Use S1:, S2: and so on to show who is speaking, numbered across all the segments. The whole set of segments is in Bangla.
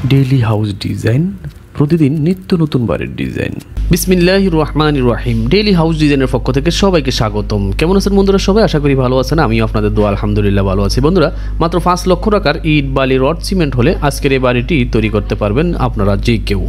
S1: ডেইলি হাউস ডিজাইন, প্রতিদিন নিত্য নতুন বাড়ির ডিজাইন।
S2: বিসমিল্লাহির রহমানির রহিম। ডেইলি হাউস ডিজাইনের পক্ষ থেকে সবাইকে স্বাগতম। কেমন আছেন বন্ধুরা? সবাই আশা করি ভালো আছেন। আমিও আপনাদের দোয়া আলহামদুলিল্লাহ ভালো আছি। বন্ধুরা, মাত্র 5 লক্ষ টাকার ইট, বালি, রড, সিমেন্ট হলে আজকের এই বাড়িটি তৈরি করতে পারবেন আপনারা যে কেউ,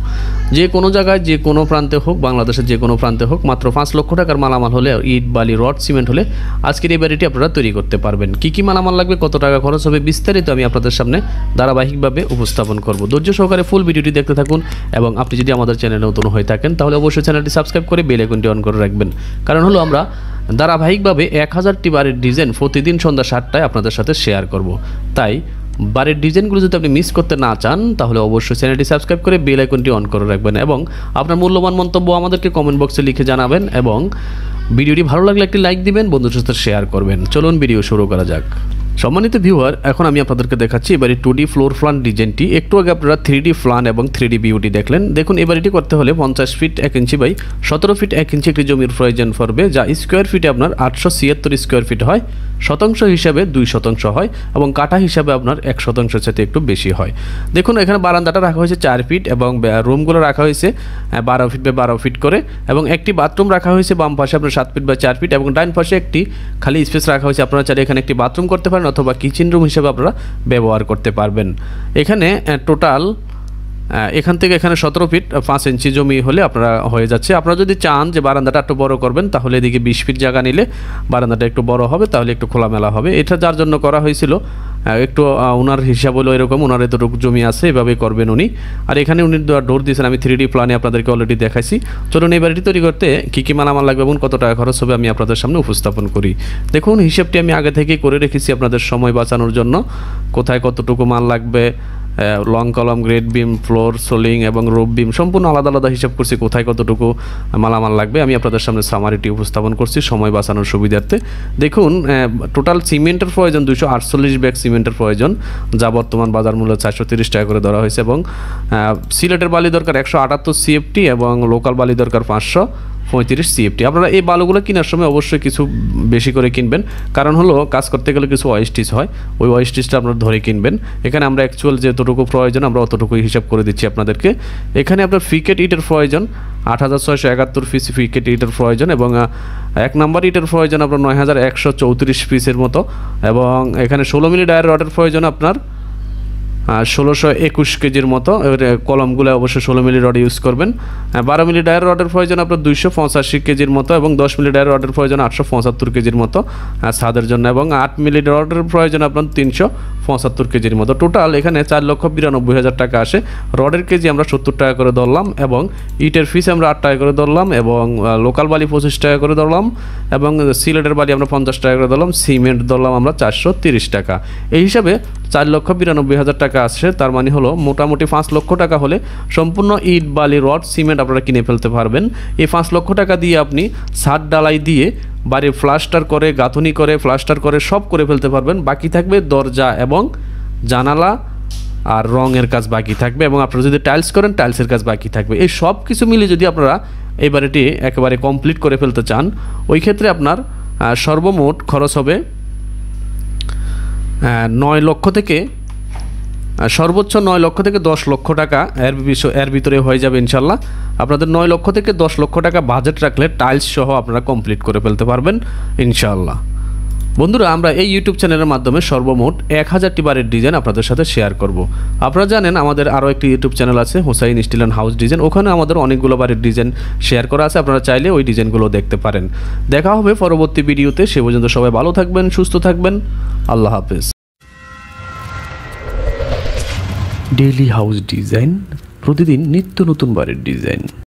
S2: যে কোনো জায়গায়, যে কোনো প্রান্তে হোক, বাংলাদেশের যে কোনো প্রান্তে হোক, মাত্র 5 লক্ষ টাকার মালামাল হলে, ইট, বালি, রড, সিমেন্ট হলে আজকের এই বাড়িটি আপনারা তৈরি করতে পারবেন। কী কী মালামাল লাগবে, কত টাকা খরচ হবে, বিস্তারিত আমি আপনাদের সামনে ধারাবাহিকভাবে উপস্থাপন করব। ধৈর্য সহকারে ফুল ভিডিওটি দেখতে থাকুন এবং আপনি যদি আমাদের চ্যানেলে নতুন হয়ে থাকেন তাহলে অবশ্যই চ্যানেলটি সাবস্ক্রাইব করে বেল আইকনটি অন করে রাখবেন। কারণ হলো আমরা ধারাবাহিকভাবে 1000টি বাড়ির ডিজাইন প্রতিদিন সন্ধ্যা 7টায় আপনাদের সাথে শেয়ার করব। তাই বাড়ির ডিজাইনগুলো যদি আপনি মিস করতে না চান তাহলে অবশ্যই চ্যানেলটি সাবস্ক্রাইব করে বেল আইকনটি অন করে রাখবেন এবং আপনার মূল্যবান মন্তব্য আমাদেরকে কমেন্ট বক্সে লিখে জানাবেন এবং ভিডিওটি ভালো লাগলে একটি লাইক দিবেন, বন্ধুদের সাথে শেয়ার করবেন। চলুন ভিডিও শুরু করা যাক। সম্মানিত ভিউয়ার, এখন আমি আপনাদেরকে দেখাচ্ছি এবারে 2D ফ্লোর প্ল্যান ডিজাইনটি। একটু আগে আপনারা 3D প্ল্যান এবং 3D ভিউটি দেখলেন। দেখুন, এই বাড়িটি করতে হলে 50 ফিট 1 ইঞ্চি বাই 17 ফিট 1 ইঞ্চি একটি জমির প্রয়োজন পড়বে, যা স্কোয়ার ফিটে আপনার 876 স্কোয়ার ফিট হয়। শতাংশ হিসাবে 2% হয় এবং কাঠা হিসাবে আপনার 1% সাথে একটু বেশি হয়। দেখুন, এখানে বারান্দাটা রাখা হয়েছে 4 ফিট এবং রুমগুলো রাখা হয়েছে 12 ফিট বাই 12 ফিট করে এবং একটি বাথরুম রাখা হয়েছে বাম পাশে আপনার 7 ফিট বাই 4 ফিট এবং ডান পাশে একটি খালি স্পেস রাখা হয়েছে। আপনারা চাইলে এখানে একটি বাথরুম করতে পারেন অথবা কিচেন রুম হিসেবে আপনারা ব্যবহার করতে পারবেন। এখানে টোটাল এখান থেকে এখানে 17 ফিট 5 ইঞ্চি জমি হলে আপনারা হয়ে যাচ্ছে। আপনারা যদি চান যে বারান্দাটা একটু বড় করবেন তাহলে এদিকে 20 ফিট জায়গা নিলে বারান্দাটা একটু বড় হবে, তাহলে একটু খোলামেলা হবে। এটা যার জন্য করা হয়েছিল, একটু ওনার হিসাব হলো এরকম, ওনার এতটুকু জমি আছে, এভাবেই করবেন উনি। আর এখানে উনি ডোর দিয়েছেন, আমি 3D প্ল্যানে আপনাদেরকে অলরেডি দেখাইছি। চলুন এই বাড়িটি তৈরি করতে কী কী মালামাল লাগবে এবং কত টাকা খরচ হবে আমি আপনাদের সামনে উপস্থাপন করি। দেখুন, হিসাবটি আমি আগে থেকেই করে রেখেছি আপনাদের সময় বাঁচানোর জন্য। কোথায় কতটুকু মাল লাগবে, লং কলম, গ্রেড বিম, ফ্লোর, সোলিং এবং রুফ বিম সম্পূর্ণ আলাদা আলাদা হিসাব করছি। কোথায় কতটুকু মালামাল লাগবে আমি আপনাদের সামনে সামারিটি উপস্থাপন করছি সময় বাঁচানোর সুবিধার্থে। দেখুন, টোটাল সিমেন্টের প্রয়োজন 248 ব্যাগ সিমেন্টের প্রয়োজন, যা বর্তমান বাজার মূল্য 430 টাকা করে ধরা হয়েছে এবং সিলেটের বালি দরকার 178 CFT এবং লোকাল বালি দরকার 535 CFT। আপনারা এই বালুগুলো কেনার সময় অবশ্যই কিছু বেশি করে কিনবেন, কারণ হলো কাজ করতে গেলে কিছু ওয়েস্টেজ হয়, ওই ওয়েস্টেজটা আপনারা ধরে কিনবেন। এখানে আমরা অ্যাকচুয়াল যতটুকু প্রয়োজন আমরা অতটুকুই হিসাব করে দিচ্ছি আপনাদেরকে। এখানে আপনার ফিকেট ইটের প্রয়োজন 8671 পিস ফিকেট ইটের প্রয়োজন এবং 1 নম্বর ইটের প্রয়োজন আপনার 9134 পিসের মতো এবং এখানে 16 মিলি ডায়ার রডের প্রয়োজন আপনার 1621 কেজির মতো। কলমগুলো অবশ্যই 16 মিলি রড ইউজ করবেন। 12 মিলি ডায়ার রডের প্রয়োজন আপনার 285 কেজির মতো এবং 10 মিলি ডায়ার রডের প্রয়োজন 875 কেজির মতো ছাদের জন্য এবং 8 মিলি রডের প্রয়োজন আপনার 375 কেজির মতো। টোটাল এখানে 4,92,000 টাকা আসে। রডের কেজি আমরা 70 টাকা করে ধরলাম এবং ইটের ফিস আমরা 8 টাকা করে ধরলাম এবং লোকাল বালি 25 টাকা করে ধরলাম এবং সিলেটের বালি আমরা 50 টাকা করে ধরলাম, সিমেন্ট ধরলাম আমরা 430 টাকা। এই হিসাবে 4,92,000 টাকা আসছে। তার মানে হলো মোটামুটি 5 লক্ষ টাকা হলে সম্পূর্ণ ইট, বালি, রড, সিমেন্ট আপনারা কিনে ফেলতে পারবেন। এই 5 লক্ষ টাকা দিয়ে আপনি ছাদ ডালাই দিয়ে বাড়ির প্লাস্টার করে, গাঁথুনি করে, প্লাস্টার করে সব করে ফেলতে পারবেন। বাকি থাকবে দরজা এবং জানালা আর রঙের কাজ বাকি থাকবে এবং আপনারা যদি টাইলস করেন টাইলসের কাজ বাকি থাকবে। এই সব কিছু মিলে যদি আপনারা এই বাড়িটি একেবারে কমপ্লিট করে ফেলতে চান, ওই ক্ষেত্রে আপনার সর্বমোট খরচ হবে 9 লক্ষ থেকে সর্বোচ্চ 9 লক্ষ থেকে 10 লক্ষ টাকা। এর ভিতরে হয়ে যাবে ইনশাল্লাহ। আপনাদের 9 লক্ষ থেকে 10 লক্ষ টাকা বাজেট রাখলে টাইলস সহ আপনারা কমপ্লিট করে ফেলতে পারবেন ইনশাল্লাহ। বন্ধুরা, আমরা এই ইউটিউব চ্যানেলের মাধ্যমে সর্বমোট 1000টি বাড়ির ডিজাইন আপনাদের সাথে শেয়ার করব। আপনারা জানেন আমাদের আরও একটি ইউটিউব চ্যানেল আছে, Hussain steel and house design. ওখানে আমাদের অনেকগুলো বাড়ির ডিজাইন শেয়ার করা আছে, আপনারা চাইলে ওই ডিজাইনগুলো দেখতে পারেন। দেখা হবে পরবর্তী ভিডিওতে। সে পর্যন্ত সবাই ভালো থাকবেন, সুস্থ থাকবেন। আল্লাহ হাফেজ।
S1: ডেইলি হাউস ডিজাইন, প্রতিদিন নিত্য নতুন বাড়ির ডিজাইন।